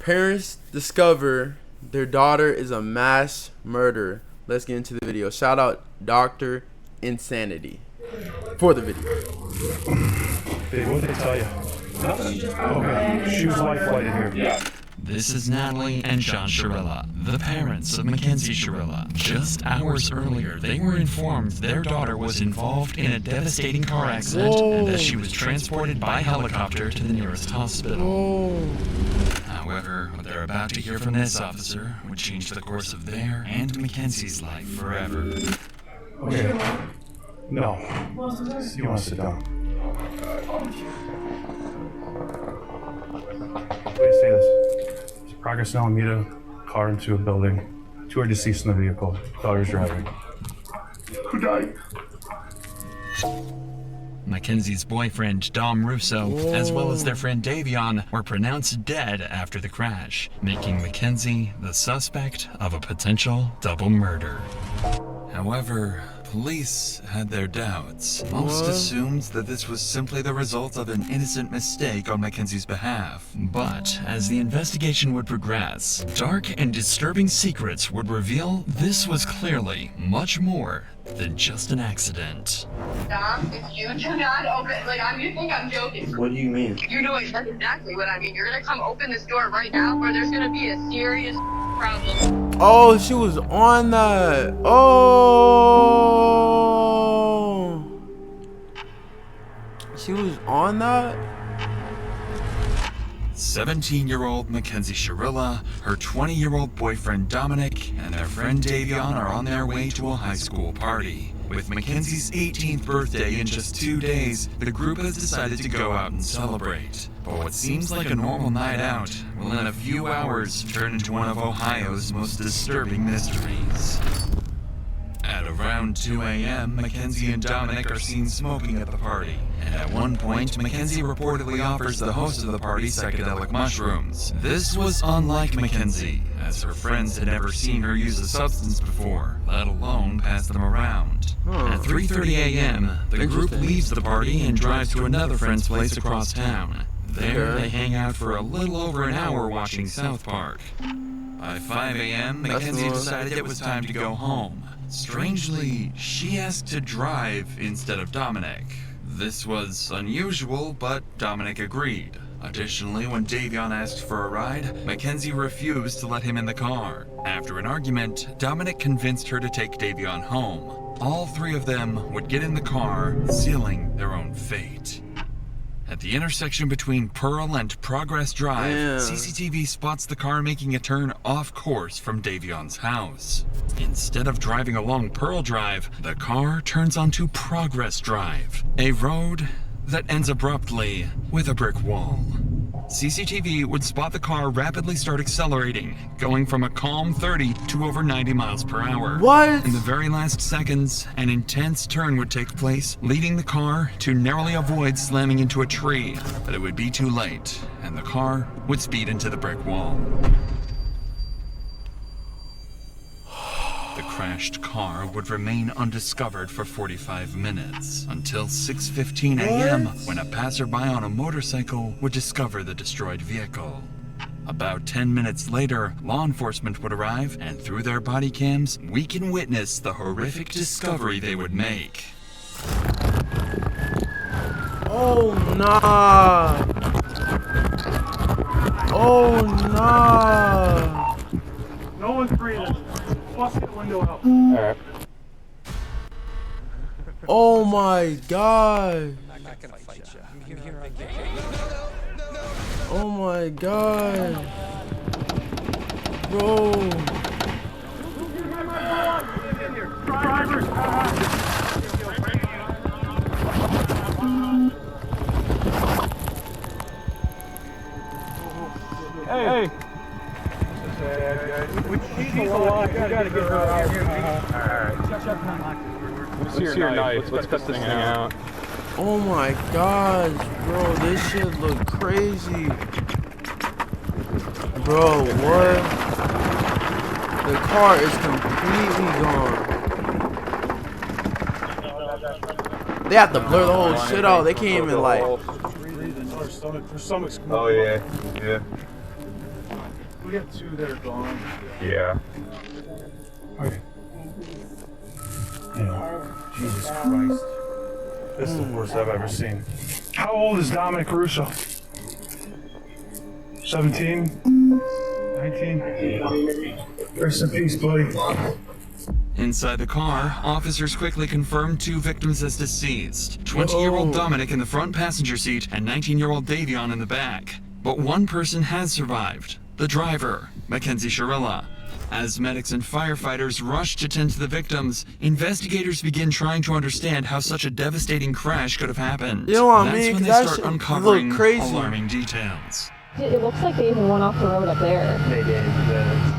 Parents discover their daughter is a mass murderer. Let's get into the video. Shout out Dr. Insanity for the video. Babe, what did they tell you? Nothing. Okay, she was life-flighted here. Yeah. This is Natalie and John Shirilla, the parents of Mackenzie Shirilla. Just hours earlier, they were informed their daughter was involved in a devastating car accident and that she was transported by helicopter to the nearest hospital. However, what they're about to hear from this officer would change the course of their and Mackenzie's life forever. Okay. No. You want to sit down? Please say this. There's progress now. Meet a car into a building. 2 are deceased in the vehicle. Daughter's driving. Who died? Mackenzie's boyfriend, Dom Russo, as well as their friend Davion, were pronounced dead after the crash, making Mackenzie the suspect of a potential double murder. However, police had their doubts. Most assumed that this was simply the result of an innocent mistake on Mackenzie's behalf. But as the investigation would progress, dark and disturbing secrets would reveal this was clearly much more than just an accident. Dom, if you do not open, you think I'm joking. What do you mean? You're doing that's exactly what I mean. You're gonna come open this door right now, or there's gonna be a serious problem. Oh, she was on that. Oh, she was on that. 17-year-old Mackenzie Shirilla, her 20-year-old boyfriend Dominic, and their friend Davion are on their way to a high school party. With Mackenzie's 18th birthday in just 2 days, the group has decided to go out and celebrate. But what seems like a normal night out will in a few hours turn into one of Ohio's most disturbing mysteries. At around 2 a.m., Mackenzie and Dominic are seen smoking at the party, and at one point, Mackenzie reportedly offers the host of the party psychedelic mushrooms. This was unlike Mackenzie, as her friends had never seen her use a substance before, let alone pass them around. At 3:30 a.m., the group leaves the party and drives to another friend's place across town. There, they hang out for a little over an hour watching South Park. By 5 a.m., Mackenzie decided it was time to go home. Strangely, she asked to drive instead of Dominic. This was unusual, but Dominic agreed. Additionally, when Davion asked for a ride, Mackenzie refused to let him in the car. After an argument, Dominic convinced her to take Davion home. All 3 of them would get in the car, sealing their own fate. At the intersection between Pearl and Progress Drive, CCTV spots the car making a turn off course from Davion's house. Instead of driving along Pearl Drive, the car turns onto Progress Drive, a road that ends abruptly with a brick wall. CCTV would spot the car rapidly start accelerating, going from a calm 30 to over 90 miles per hour. What? In the very last seconds, an intense turn would take place, leading the car to narrowly avoid slamming into a tree. But it would be too late, and the car would speed into the brick wall. The crashed car would remain undiscovered for 45 minutes, until 6:15 a.m. when a passerby on a motorcycle would discover the destroyed vehicle. About 10 minutes later, law enforcement would arrive, and through their body cams, we can witness the horrific discovery they would make. Oh, nah. Oh, nah. No one's breathing. Bust the window out. Alright. Oh my god. I'm not gonna fight you. I'm here on Oh my god. Bro. Hey. She's alive. We gotta get her out. Alright. Let's see your knife. Let's cut this thing out. Oh my gosh, bro. This shit look crazy. Bro, what? The car is completely gone. They have to blur the whole shit out. They can't even like. Her stomach's. Oh yeah. We got 2 that are gone. Yeah. Okay. Jesus Christ. This is the worst I've ever seen. How old is Dominic Caruso? 17? 19? Rest in peace, buddy. Inside the car, officers quickly confirmed 2 victims as deceased. 20-year-old Dominic in the front passenger seat and 19-year-old Davion in the back. But one person has survived. The driver, Mackenzie Shirilla. As medics and firefighters rush to tend to the victims, investigators begin trying to understand how such a devastating crash could have happened. You know what I That's mean? when 'Cause they that start shit uncovering look crazy. alarming details. It looks like they even went off the road up there. They did.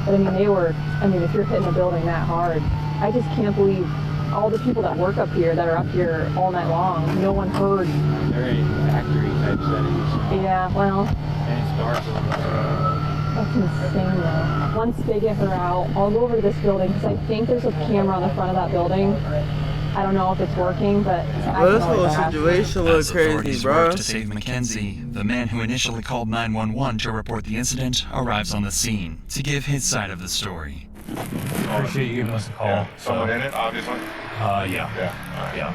But I mean, if you're hitting a building that hard, I just can't believe all the people that work up here, that are up here all night long, no one heard. They're in factory type settings. Yeah, well, And it's dark over that's insane though. Once they get her out, I'll go over to this building because I think there's a camera on the front of that building. I don't know if it's working, but Bro, this whole situation look As crazy, authorities bro. work to save Mackenzie, the man who initially called 911 to report the incident arrives on the scene to give his side of the story. Appreciate you giving us a call. Someone in it, obviously. Yeah.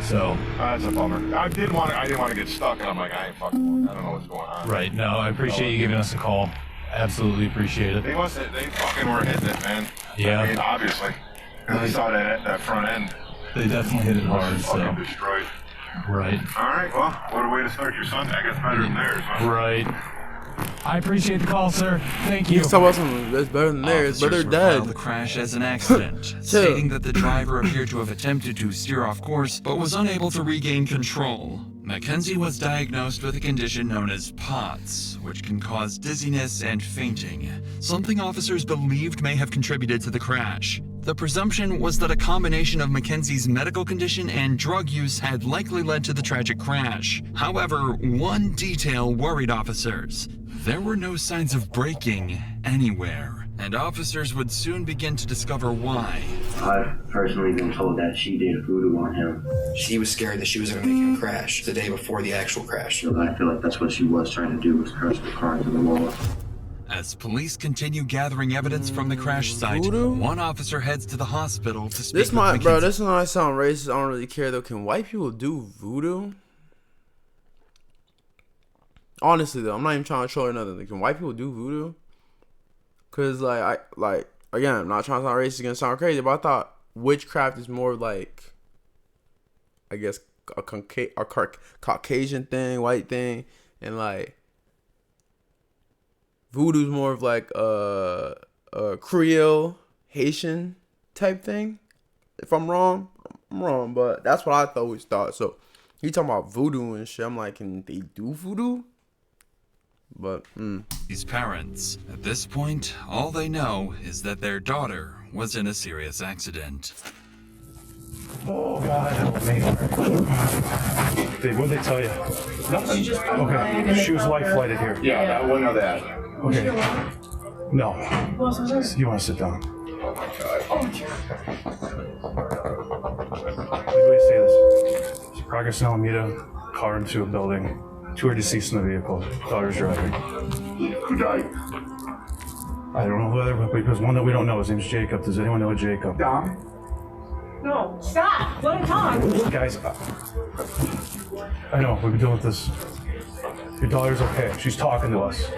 So, That's a bummer. I didn't want to get stuck, and I'm like, I ain't fucking. I don't know what's going on. right. No, I appreciate you giving us a call. Absolutely appreciate it. They fucking were hitting it, man. Yeah. I mean, obviously. And I saw that front end. They definitely hit it hard, Fucking so. destroyed. Right. All right, well, what a way to start your Sunday. I guess better than theirs, huh? Right. I appreciate the call, sir. Thank you. You talk about something that's better than theirs, but they're Officers refiled the dead. crash as an accident, stating that the driver appeared to have attempted to steer off course, but was unable to regain control. Mackenzie was diagnosed with a condition known as POTS, which can cause dizziness and fainting, something officers believed may have contributed to the crash. The presumption was that a combination of Mackenzie's medical condition and drug use had likely led to the tragic crash. However, one detail worried officers. There were no signs of braking anywhere, and officers would soon begin to discover why. I've personally been told that she did voodoo on him. She was scared that she was going to make him crash the day before the actual crash. So I feel like that's what she was trying to do, was crash the car into the wall. As police continue gathering evidence from the crash site, Voodoo? one officer heads to the hospital to speak This with might, bro. Mackenzie. This might sound racist. I don't really care though. Can white people do voodoo? Honestly though, I'm not even trying to troll or nothing. Can white people do voodoo? Cause again, I'm not trying to sound racist. It's gonna sound crazy, but I thought witchcraft is more like, I guess, a Caucasian thing, white thing, and like voodoo's more of like a Creole Haitian type thing. If I'm wrong, I'm wrong, but that's what I always thought. So you talking about voodoo and shit? I'm like, can they do voodoo? But These parents, at this point, all they know is that their daughter was in a serious accident. Oh, God, help me. Dave, what'd they tell you? Nothing. Okay, she was life-flighted here. Yeah, I wouldn't know that. Okay. No. You want to sit down? What do you say this? There's progress in Alameda, car into a building. 2 are deceased in the vehicle. Daughter's driving. Who died? I don't know who other, but there's one that we don't know. His name's Jacob. Does anyone know a Jacob? Dom? No, stop. Let him talk. Guys, I know, we've been dealing with this. Your daughter's okay. She's talking to us.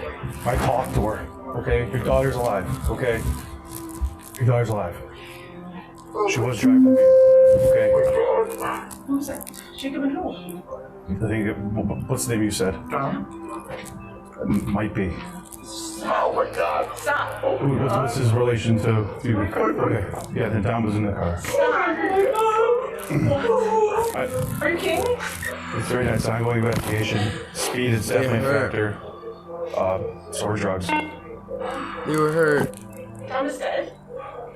I talked to her, okay? Your daughter's alive, okay? Your daughter's alive. She was driving the vehicle, okay? Who's that? Jacob and who? I think, what's the name you said? Might be. Oh my God. Stop. What's his relation to you? Okay, yeah, then Dom was in the car. Are you kidding me? It's very nice, ongoing investigation. Speed is definitely a factor. So are drugs. they were hurt. Tom is dead.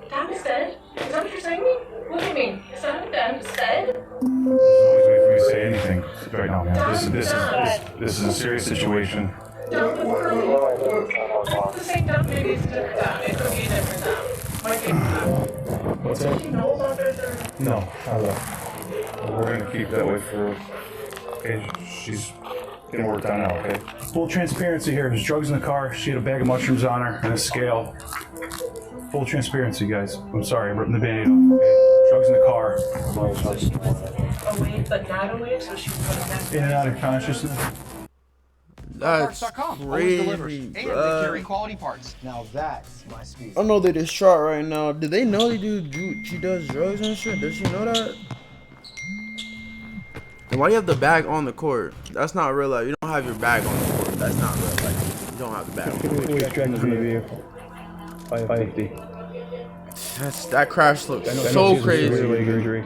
Tom is dead. Is that what you're saying to me? Look at me. Son of them is dead. There's no way for me to say anything right now, man. This is a serious situation. Don't look for me. It's the same Tom, maybe it's a different Tom. It could be a different Tom. Might be a Tom. What's that? Do you know about this or? No, I will. We're gonna keep that way for. Okay, she's getting worked on now. Okay. Full transparency here. There's drugs in the car. She had a bag of mushrooms on her and a scale. Full transparency, guys. I'm sorry, I'm ripping the band-aid off. Okay? Drugs in the car. Awake, but not awake, so she's coming back. In and out of consciousness. That's crazy, and they carry quality parts. Now that's my speed. I know they're distraught right now. Do they know she does drugs and shit? Does she know that? And why do you have the bag on the court? That's not real life. You don't have your bag on the court. That's not real life. You don't have the bag on the court. 550. That crash looks so crazy.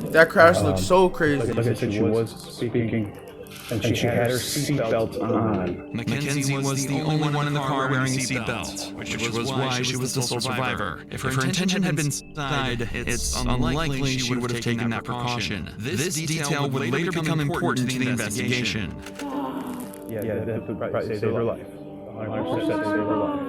That crash looks so crazy. Like I said, she was speaking. And she had her seatbelt on. Mackenzie was the only one in the car wearing a seatbelt, which was why she was the sole survivor. If her intention had been suicide, it's unlikely she would have taken that precaution. This detail would later become important to the investigation. Yeah, right, saved her life. 100% saved her life.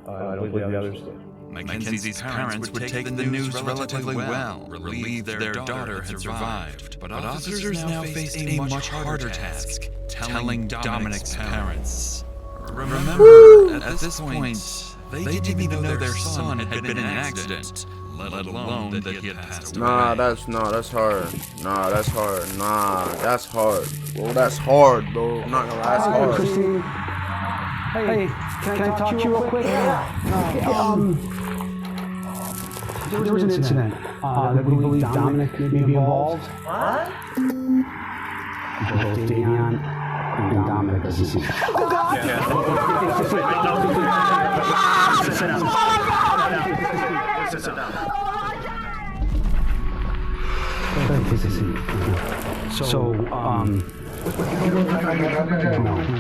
I don't believe the others did. Mackenzie's parents would take the news relatively well, relieved their daughter had survived. But officers now faced a much harder task, telling Dominic's parents. Remember, at this point, they didn't even know their son had been in an accident, let alone that he had passed away. That's hard. That's hard. Well, that's hard, bro. I'm not gonna lie, that's hard. Christine. Hey, can I talk to you real quick? There was an incident that we believe Dominic may be involved. What? Both Davion and Dominic are deceased. Oh, God! So, no,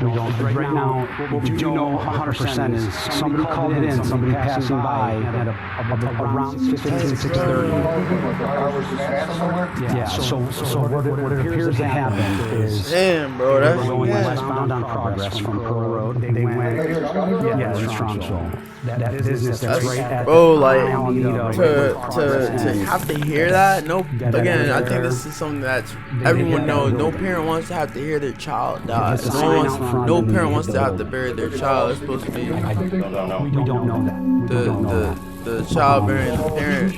we don't. Right now, what we do know 100% is somebody called it in, somebody passing by at around 6:30. Yeah, so what appears to happen is damn, bro, that's going westbound on Progress from Pearl Road. They went, yeah, that's Strongville. That business that's right at bro, like to have to hear that. No, again, I think this is something that everyone knows. No parent wants to have to hear their child die. No parent wants to have to bury their child. It's supposed to be we don't know that. The child burying the parent.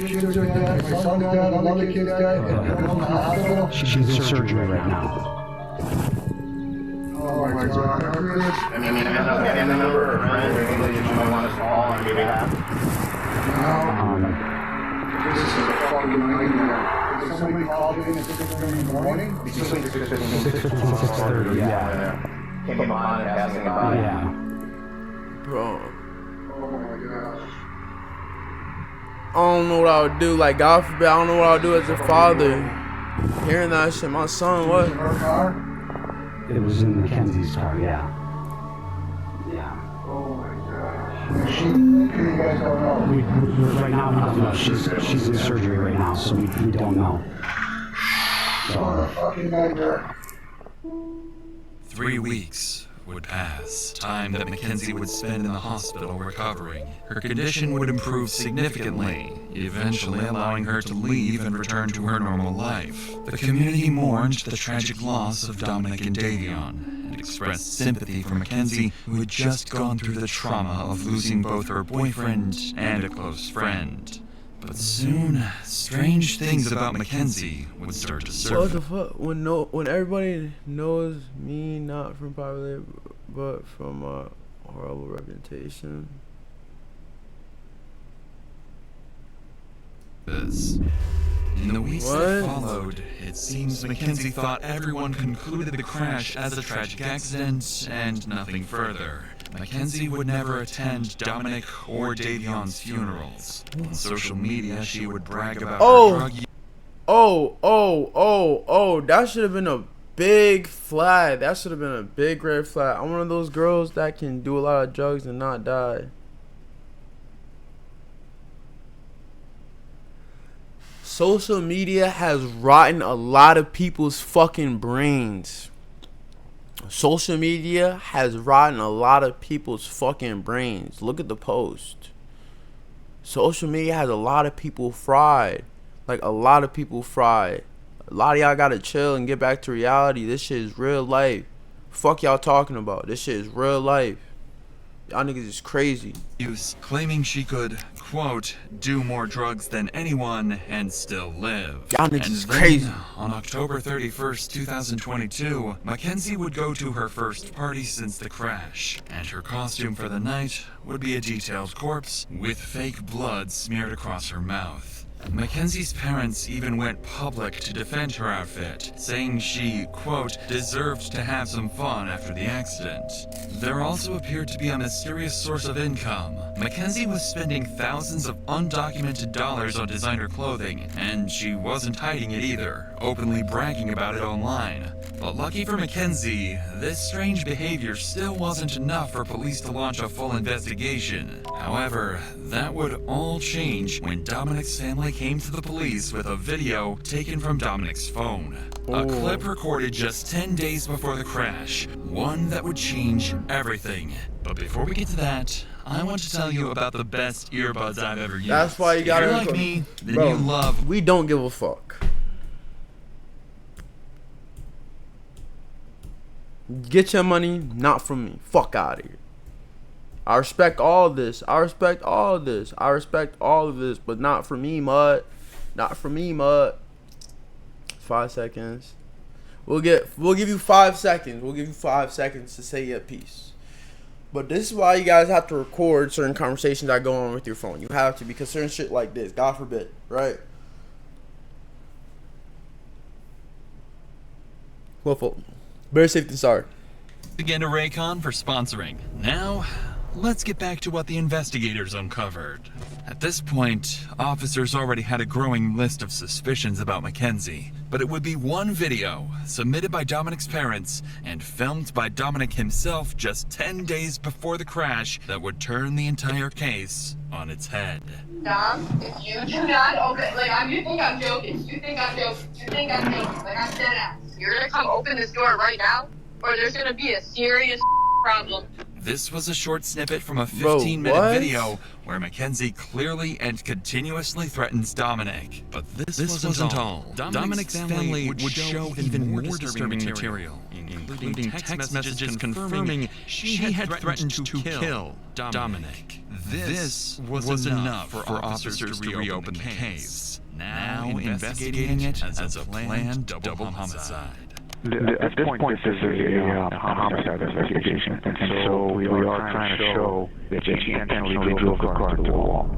She's in surgery right now. Oh my God. I mean, I remember her friend or anybody that you might want us to call on your behalf. This is a fucking nightmare. Did somebody call you at 6:30 in the morning? 6:30, yeah. Came on and passing by. Yeah. Bro, Oh my gosh. I don't know what I would do. Like, God forbid, I don't know what I would do as a father. Hearing that shit, my son, what? Her car? It was in Mackenzie's car, yeah. Yeah. Oh my gosh. You guys don't know. Right now, we don't know. She's in surgery right now, so we don't know. What a fucking nightmare. 3 weeks would pass, time that Mackenzie would spend in the hospital recovering. Her condition would improve significantly, eventually allowing her to leave and return to her normal life. The community mourned the tragic loss of Dominic and Davion, and expressed sympathy for Mackenzie, who had just gone through the trauma of losing both her boyfriend and a close friend. But soon, strange things about Mackenzie would start to surface. What the fuck? When everybody knows me not from popular, but from a horrible reputation. In the weeks that followed, it seems Mackenzie thought everyone concluded the crash as a tragic accident and nothing further. Mackenzie would never attend Dominic or Davion's funerals. On social media, she would brag about her drug use. That should have been a big flag. That should have been a big red flag. I'm one of those girls that can do a lot of drugs and not die. Social media has rotten a lot of people's fucking brains. Social media has rotten a lot of people's fucking brains. Look at the post. Social media has a lot of people fried. Like, a lot of people fried. A lot of y'all gotta chill and get back to reality. This shit is real life. Fuck y'all talking about. This shit is real life. Y'all niggas is crazy. Claiming she could, quote, do more drugs than anyone and still live. Y'all niggas is crazy. On October 31st, 2022, Mackenzie would go to her first party since the crash, and her costume for the night would be a detailed corpse with fake blood smeared across her mouth. Mackenzie's parents even went public to defend her outfit, saying she, quote, deserved to have some fun after the accident. There also appeared to be a mysterious source of income. Mackenzie was spending thousands of undocumented dollars on designer clothing, and she wasn't hiding it either, openly bragging about it online. But lucky for Mackenzie, this strange behavior still wasn't enough for police to launch a full investigation. However, that would all change when Dominic's family came to the police with a video taken from Dominic's phone. A clip recorded just 10 days before the crash, one that would change everything. But before we get to that, I want to tell you about the best earbuds I've ever used. That's why you gotta. If you're like me, then bro, you love. We don't give a fuck. Get your money, not from me. Fuck out of here. I respect all of this. I respect all of this. I respect all of this, but not for me, mud. Not for me, mud. 5 seconds. We'll give you 5 seconds. We'll give you 5 seconds to say your piece. But this is why you guys have to record certain conversations that go on with your phone. You have to, because certain shit like this, God forbid, right? Well, better safe than sorry. Again to Raycon for sponsoring. Now, let's get back to what the investigators uncovered. At this point, officers already had a growing list of suspicions about Mackenzie, but it would be one video submitted by Dominic's parents and filmed by Dominic himself just 10 days before the crash that would turn the entire case on its head. Dom, if you do not open, you think I'm joking. You think I'm joking. Like, I'm dead ass. You're gonna come open this door right now, or there's gonna be a serious problem. This was a short snippet from a 15-minute video where Mackenzie clearly and continuously threatens Dominic. But this wasn't all. Dominic's family would show even more disturbing material, including text messages confirming she had threatened to kill Dominic. This was enough for officers to reopen the case, now investigating it as a planned double homicide. At this point, this is a homicide investigation, and so we are trying to show that she intentionally drove the car to the wall.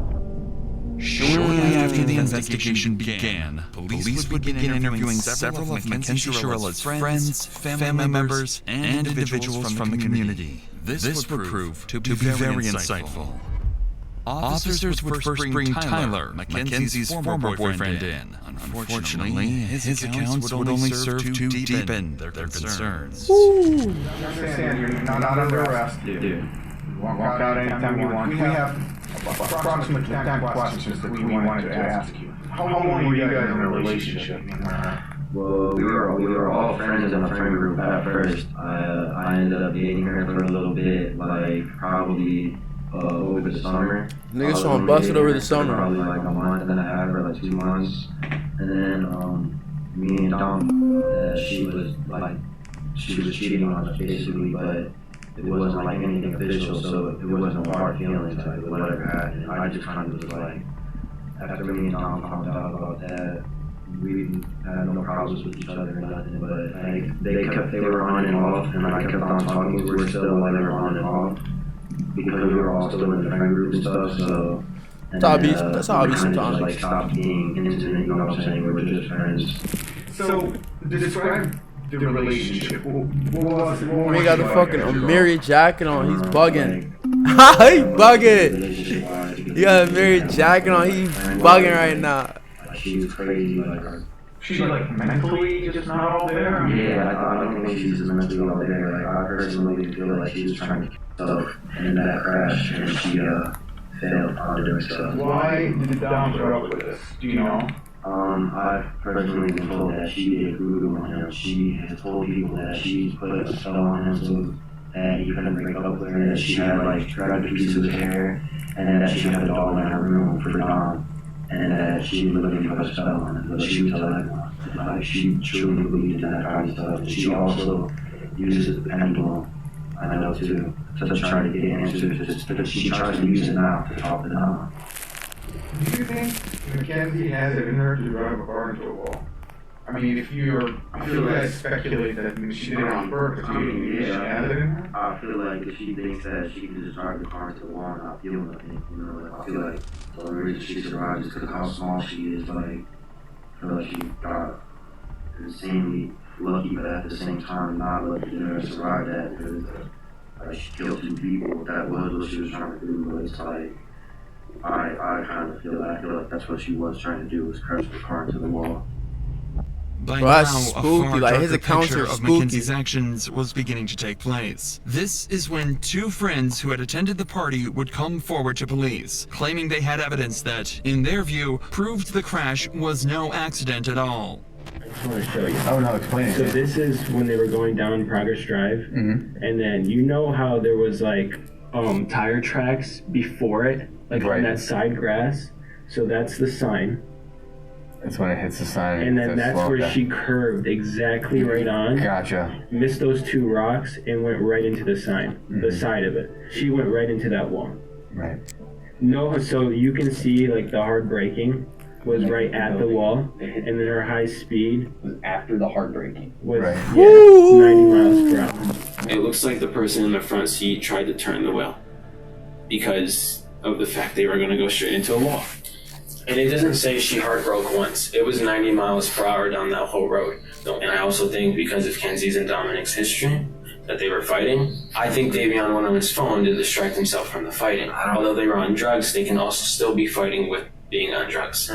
Shortly after the investigation began, police would begin interviewing several of Mackenzie Shirilla's friends, family members, and individuals from the community. This would prove to be very insightful. Officers would first bring Tyler, Mackenzie's former boyfriend, in. Unfortunately, his accounts would only serve to deepen their concerns. You're not under arrest, dude. Walk out anytime you want. We have approximately 10 questions that we wanted to ask you. How long were you guys in a relationship? Well, we were all friends in a friend group at first. I ended up dating her for a little bit, probably over the summer. Niggas trying to bust it over the summer. Probably like a month and a half or 2 months. And then me and Dom, she was cheating on us basically, but it wasn't like anything official, so it wasn't hard feelings like whatever happened. I just kind of was like, after me and Dom found out about that, we had no problems with each other or nothing, but they were on and off, and I kept on talking to her still while they were on and off, because we were all still in the friend group and stuff, so. That's how I be sometimes. Like, stop being intimate, you know what I'm saying? We're just friends. So, describe the relationship. What He got the fucking Amiri jacket on. He's bugging. He bugging. He got a Amiri jacket on. He's bugging right now. She's crazy. She's like mentally just not all there? Yeah, I don't think she's mentally all there. I personally feel like she was trying to kill herself in that crash, and she failed on doing so. Why did Dom put up with this? Do you know? I've personally been told that she did voodoo on him. She has told people that she put a spell on him so that he couldn't break up with her, and that she had grabbed a piece of his hair, and that she had a doll in her room for Dom, and that she literally put a spell on him, but she would tell everyone. like she truly believed in that kind of stuff. She also uses the pendulum, I know too, to try to get answers. But she tries to use it now to talk it down. Do you think Mackenzie has it in her to drive a car into a wall? I mean, if you guys speculate that she did it on purpose, do you think she has it in her? I feel like if she thinks that she can just drive the car into the wall and not feel nothing, you know, like, I feel like the only reason she survived is because of how small she is. Like, I feel like she got insanely lucky, but at the same time not lucky to never survive that, because like, she killed 2 people. That was what she was trying to do, but it's like, I kind of feel like that's what she was trying to do, was crash the car into the wall. By Bro, now, that's a spooky. far Like, his darker accounts picture are of spooky. Mackenzie's actions was beginning to take place. This is when 2 friends who had attended the party would come forward to police, claiming they had evidence that, in their view, proved the crash was no accident at all. I just want to show you. Oh no, explain it. So this is when they were going down Progress Drive, and then you know how there was like tire tracks before it, like on that side grass. So that's the sign. That's when it hits the sign. And then that's where she curved exactly right on. Gotcha. Missed those 2 rocks and went right into the sign, the side of it. She went right into that wall. Right. No, so you can see like the hard braking was right at the wall, and then her high speed was after the hard braking. Was 90 miles per hour. It looks like the person in the front seat tried to turn the wheel because of the fact they were going to go straight into a wall. And it doesn't say she hard broke once. It was 90 miles per hour down that whole road. And I also think because of Kenzie's and Dominic's history, that they were fighting, I think Davion went on his phone to distract himself from the fighting. Although they were on drugs, they can also still be fighting with being on drugs.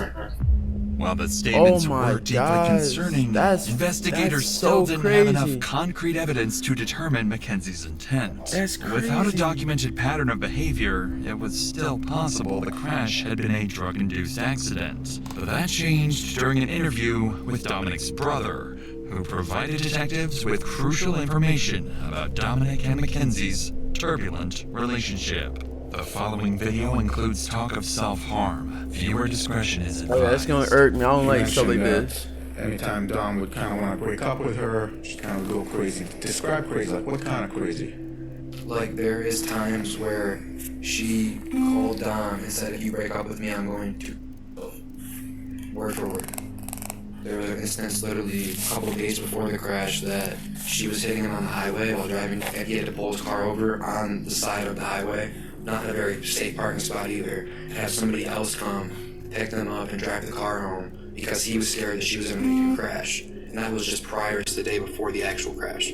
While the statements my were deeply God, concerning, investigators still didn't have enough concrete evidence to determine Mackenzie's intent. That's Without a crazy. documented pattern of behavior, it was still possible the crash had been a drug-induced accident. But that changed during an interview with Dominic's brother, who provided detectives with crucial information about Dominic and Mackenzie's turbulent relationship. The following video includes talk of self-harm. Viewer discretion is advised. Oh, yeah, that's gonna irk me. I don't like stuff like mentioned this. Anytime Dom would kind of want to break up with her, she'd kind of go crazy. Describe crazy. Like, what kind of crazy? Like, there is times where she called Dom and said, if you break up with me, I'm going to... Word for word. There was an instance literally a couple days before the crash that she was hitting him on the highway while driving, and he had to pull his car over on the side of the highway. Not in a very safe parking spot either. And have somebody else come, pick them up, and drive the car home because he was scared that she was going to make him crash. And that was just prior to the day before the actual crash.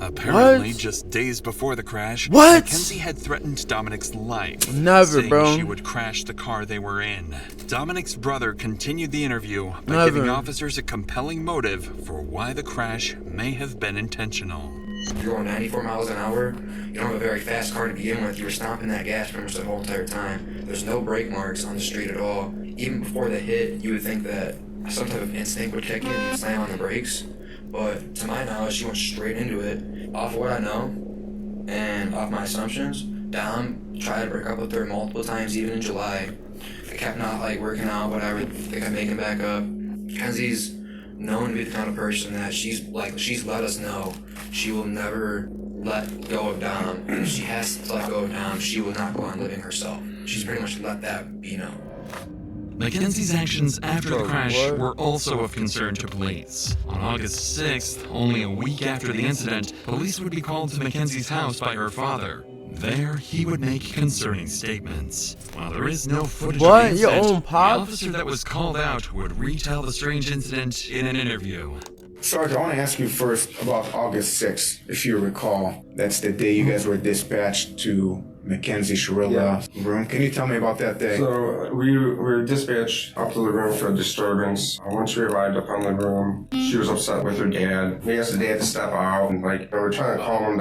Apparently, just days before the crash, What? Mackenzie had threatened Dominic's life. Never, saying bro. she would crash the car they were in. Dominic's brother continued the interview by Never. giving officers a compelling motive for why the crash may have been intentional. You're going 94 miles an hour. You don't have a very fast car to begin with. You were stomping that gas pretty much the whole entire time. There's no brake marks on the street at all. Even before the hit, you would think that some type of instinct would kick in and you'd slam on the brakes. But to my knowledge, she went straight into it. Off of what I know, and off my assumptions, Dom tried to break up with her multiple times, even in July. It kept not working out, whatever. They kept making back up. Kenzie's known to be the kind of person that she's let us know she will never let go of Dom. If she has to let go of Dom, she will not go on living herself. She's pretty much let that be known. Mackenzie's actions after the crash were also of concern to police. On August 6th, only a week after the incident, police would be called to Mackenzie's house by her father. There, he would make concerning statements. While there is no footage of the Your incident, own pop? the officer that was called out would retell the strange incident in an interview. Sergeant, I want to ask you first about August 6th, if you recall. That's the day you guys were dispatched to Mackenzie Sharilla's room. Can you tell me about that day? So we were dispatched up to the room for a disturbance. Once we arrived up on the room, she was upset with her dad. We asked the dad to step out, and we're trying to calm him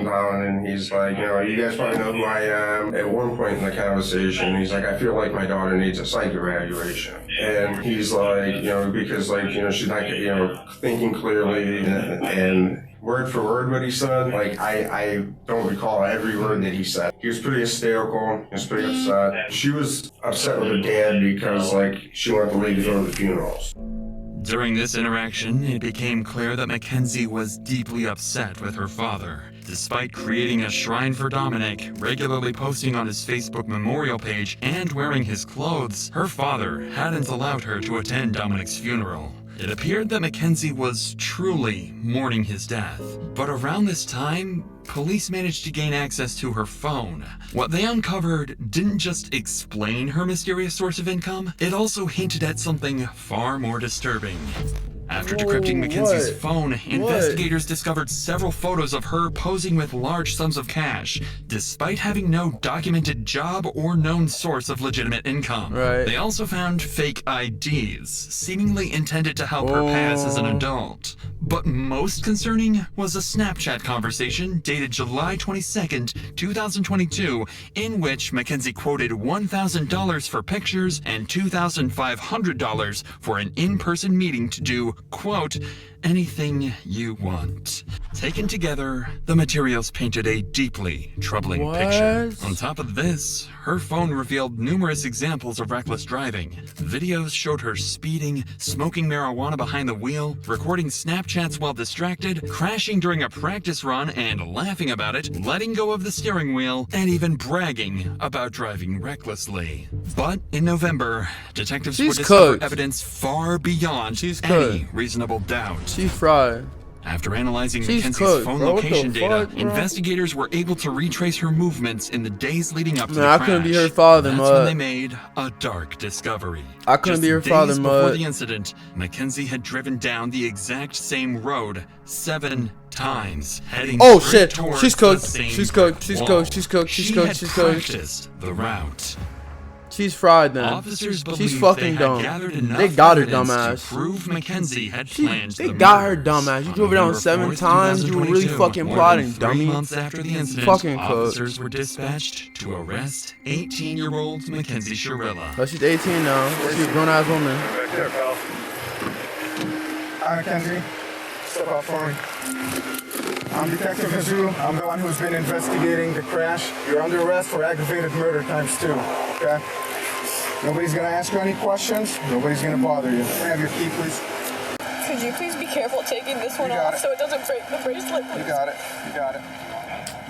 down, and he's like, you guys probably know who I am. At one point in the conversation, he's like, I feel like my daughter needs a psych evaluation. And he's like, because she's not, thinking clearly, and word for word what he said, I don't recall every word that he said. He was pretty hysterical, he was pretty upset. She was upset with her dad because, she wanted the lady to go to the funerals. During this interaction, it became clear that Mackenzie was deeply upset with her father. Despite creating a shrine for Dominic, regularly posting on his Facebook memorial page, and wearing his clothes, her father hadn't allowed her to attend Dominic's funeral. It appeared that Mackenzie was truly mourning his death. But around this time, police managed to gain access to her phone. What they uncovered didn't just explain her mysterious source of income, it also hinted at something far more disturbing. After decrypting Mackenzie's phone, investigators discovered several photos of her posing with large sums of cash, despite having no documented job or known source of legitimate income. They also found fake IDs, seemingly intended to help her pass as an adult. But most concerning was a Snapchat conversation dated July 22nd, 2022, in which Mackenzie quoted $1,000 for pictures and $2,500 for an in-person meeting to do, quote, anything you want. Taken together, the materials painted a deeply troubling picture. On top of this, her phone revealed numerous examples of reckless driving. Videos showed her speeding, smoking marijuana behind the wheel, recording Snapchats while distracted, crashing during a practice run and laughing about it, letting go of the steering wheel, and even bragging about driving recklessly. But in November, detectives would discover evidence far beyond any reasonable doubt. She's fried. After analyzing Mackenzie's phone location data, investigators were able to retrace her movements in the days leading up to the crash. I couldn't be her father, That's when they made a dark discovery. I couldn't be her father, before the incident, Mackenzie had driven down the exact same road 7 times, heading straight towards she's the cooked. same She's cooked. She's wall. cooked. She's cooked. She's She cooked. had She's cooked. practiced the route. She's fried then. Officers She's believed fucking they dumb. had gathered enough They got her evidence dumbass. to prove Mackenzie had planned They the got her murders. dumbass. You On drove it down November 7 4th, times. You were really 2022, fucking more plotting, than 3 dummy. months after the incident, Fucking cooked. officers were dispatched to arrest 18-year-old Mackenzie Shirilla. But she's 18 now. She's a grown ass woman. Right there, pal. Hi, Mackenzie. Step out for me. I'm Detective Mizzou. I'm the one who's been investigating the crash. You're under arrest for aggravated murder ×2. Okay? Nobody's gonna ask you any questions. Nobody's gonna bother you. Can I have your key, please? Could you please be careful taking this one off so it doesn't break the bracelet? You got it. You got it.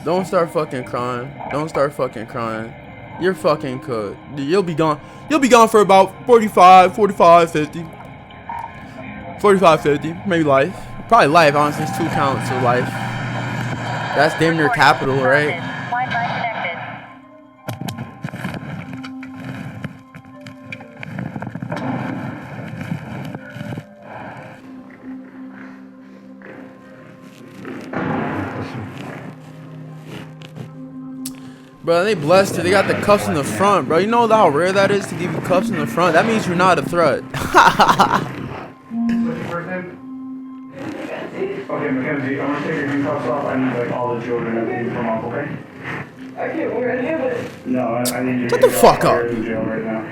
Don't start fucking crying. Don't start fucking crying. You're fucking cooked. You'll be gone. You'll be gone for about 45, 50. 45, 50. Maybe life. Probably life, honestly. It's 2 counts of life. That's damn near capital, right? Bro, they blessed her. They got the cuffs in the front, bro. You know how rare that is to give you cuffs in the front? That means you're not a threat. Okay, Mackenzie, I'm gonna take your handcuffs off. I need like all the children that came from off, okay? I can't wear any of it. No, I need you to Shut the fuck up. You're in jail right now.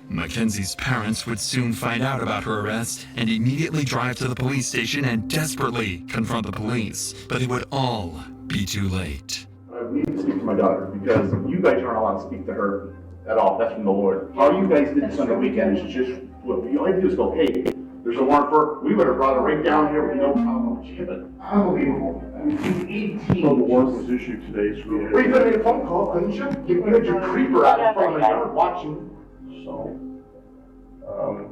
Mackenzie's parents would soon find out about her arrest and immediately drive to the police station and desperately confront the police. But it would all be too late. I need to speak to my daughter because you guys aren't allowed to speak to her at all. That's from the Lord. All you guys did this on the weekend is just, what you only do is go, hey, there's a warrant for her. We would have brought her right down here with no problem. Unbelievable. I mean, she's 18. So the warrant was issued today, so we Well, you could have made a phone call, couldn't you? You had your creeper out in front of the yard watching. So,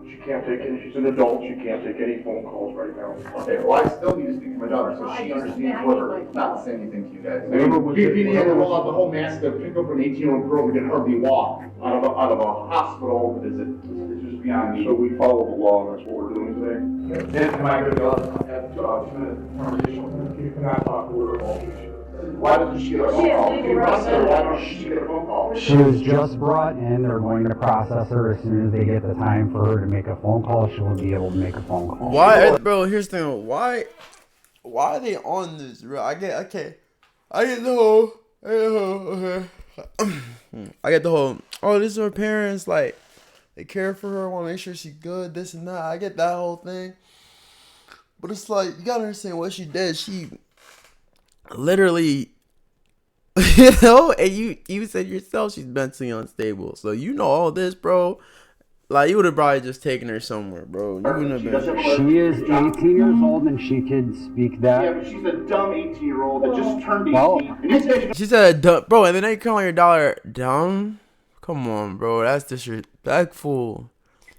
she can't take any, she's an adult, she can't take any phone calls right now. Okay, well, I still need to speak to my daughter so she understands whether not to say anything to you guys. Whatever was If you it- had to roll out the whole mask to pick up an 18-year-old girl who can hardly walk out of a hospital, it's just beyond me. So we follow the law, and that's what we're doing today. Am I going to be able to have 2-minute conversation with her? You cannot talk to her at all. Why doesn't she get a phone call? If you arrest her, why don't she get a phone call? She was just brought in. They're going to process her as soon as they get the time for her to make a phone call. She will be able to make a phone call. Why, bro? Here's the thing. Why are they on this, bro? I get the whole. I get the whole. Oh, this is her parents. Like, they care for her. Want to make sure she's good. This and that. I get that whole thing. But it's like, you gotta understand what she did. She literally, and you said yourself she's mentally unstable. So you know all this, bro. Like, you would have probably just taken her somewhere, bro. You wouldn't have been. She is 18 years old and she can speak that. Yeah, but she's a dumb 18-year-old that just turned 18. She said, bro, and then they calling your daughter dumb? Come on, bro. That's disrespectful.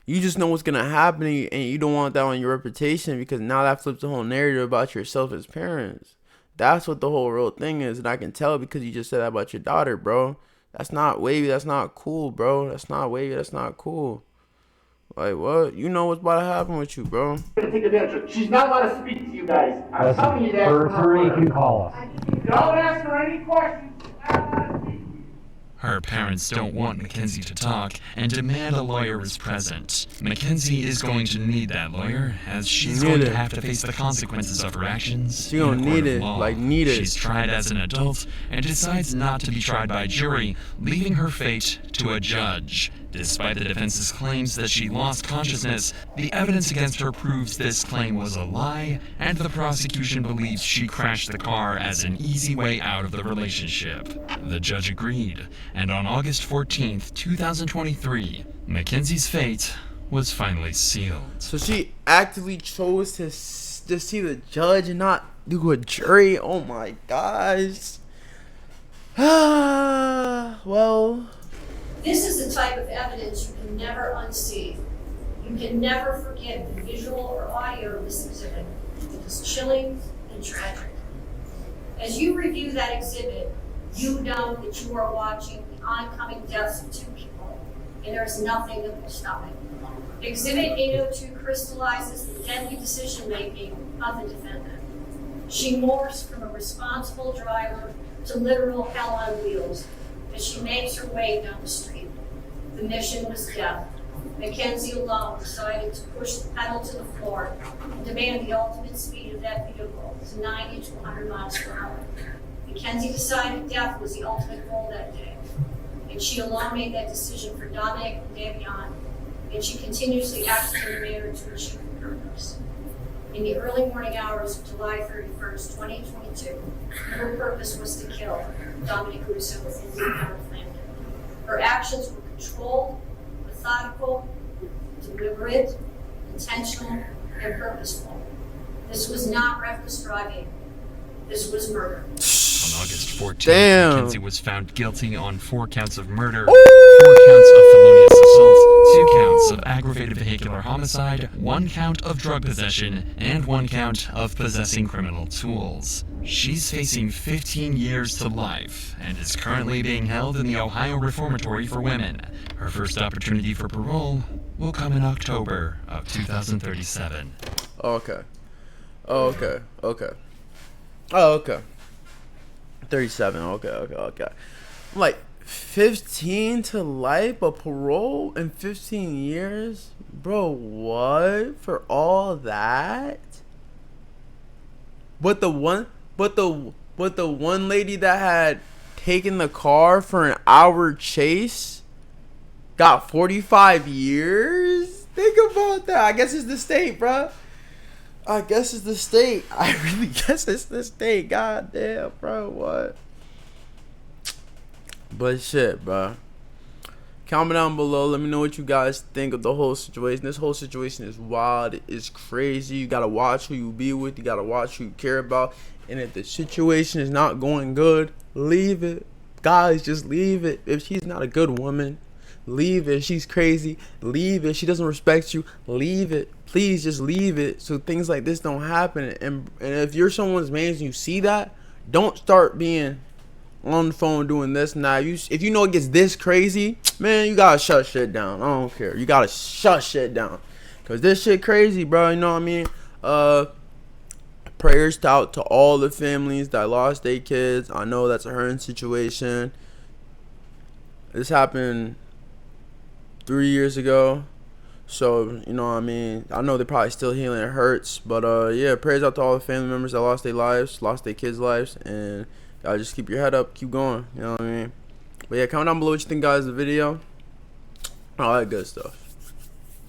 You just know what's going to happen and you don't want that on your reputation because now that flips the whole narrative about yourself as parents. That's what the whole real thing is. And I can tell because you just said that about your daughter, bro. That's not wavy. That's not cool, bro. That's not wavy. That's not cool. Like, what? You know what's about to happen with you, bro. Take advantage of her. She's not allowed to speak to you guys. I'm telling you that. Her attorney can call us. Don't ask her any questions. Her parents don't want Mackenzie to talk and demand a lawyer is present. Mackenzie is going to need that lawyer, as she's going to have to face the consequences of her actions. She's gonna need it, like need it. She's tried as an adult and decides not to be tried by jury, leaving her fate to a judge. Despite the defense's claims that she lost consciousness, the evidence against her proves this claim was a lie, and the prosecution believes she crashed the car as an easy way out of the relationship. The judge agreed, and on August 14th, 2023, Mackenzie's fate was finally sealed. So she actively chose to see the judge and not do a jury? Oh my gosh. Well... This is the type of evidence you can never unsee. You can never forget the visual or audio of this exhibit. It is chilling and tragic. As you review that exhibit, you know that you are watching the oncoming deaths of two people, and there is nothing that will stop it. Exhibit 802 crystallizes the deadly decision-making of the defendant. She morphs from a responsible driver to literal hell on wheels as she makes her way down the street. The mission was death. Mackenzie alone decided to push the pedal to the floor and demand the ultimate speed of that vehicle to 90 to 100 miles per hour. Mackenzie decided death was the ultimate goal that day, and she alone made that decision for Dominic and Davion, and she continuously acted in a manner to achieve her purpose. In the early morning hours of July 31st, 2022, her purpose was to kill Dominic Russo and Davion Flanders. Her actions were controlled, methodical, deliberate, intentional, and purposeful. This was not reckless driving. This was murder. On August 14th, Damn. Mackenzie was found guilty on 4 counts of murder, 4 counts of felonious assault, 2 counts of aggravated vehicular homicide, 1 count of drug possession, and 1 count of possessing criminal tools. She's facing 15 years to life and is currently being held in the Ohio Reformatory for Women. Her first opportunity for parole will come in October of 2037. Okay. Okay. 37. Okay. I'm like 15 to life, but parole in 15 years? Bro, what? For all that? But the one lady that had taken the car for an hour chase got 45 years? Think about that. I guess it's the state, bro. I guess it's the state. I really guess it's the state. God damn, bro. What? But shit, bro. Comment down below. Let me know what you guys think of the whole situation. This whole situation is wild. It's crazy. You gotta watch who you be with. You gotta watch who you care about. And if the situation is not going good, leave it. Guys, just leave it. If she's not a good woman, leave it. She's crazy, leave it. She doesn't respect you, leave it. Please just leave it so things like this don't happen. And if you're someone's man and you see that, don't start being on the phone doing this and that. If you know it gets this crazy, man, you gotta shut shit down. I don't care. You gotta shut shit down. Cause this shit crazy, bro. You know what I mean? Prayers out to all the families that lost their kids. I know that's a hurting situation. This happened 3 years ago. So, you know what I mean? I know they're probably still healing. It hurts. But, yeah, prayers out to all the family members that lost their lives, lost their kids' lives. And gotta just keep your head up, keep going. You know what I mean? But, yeah, comment down below what you think, guys, of the video. All that good stuff.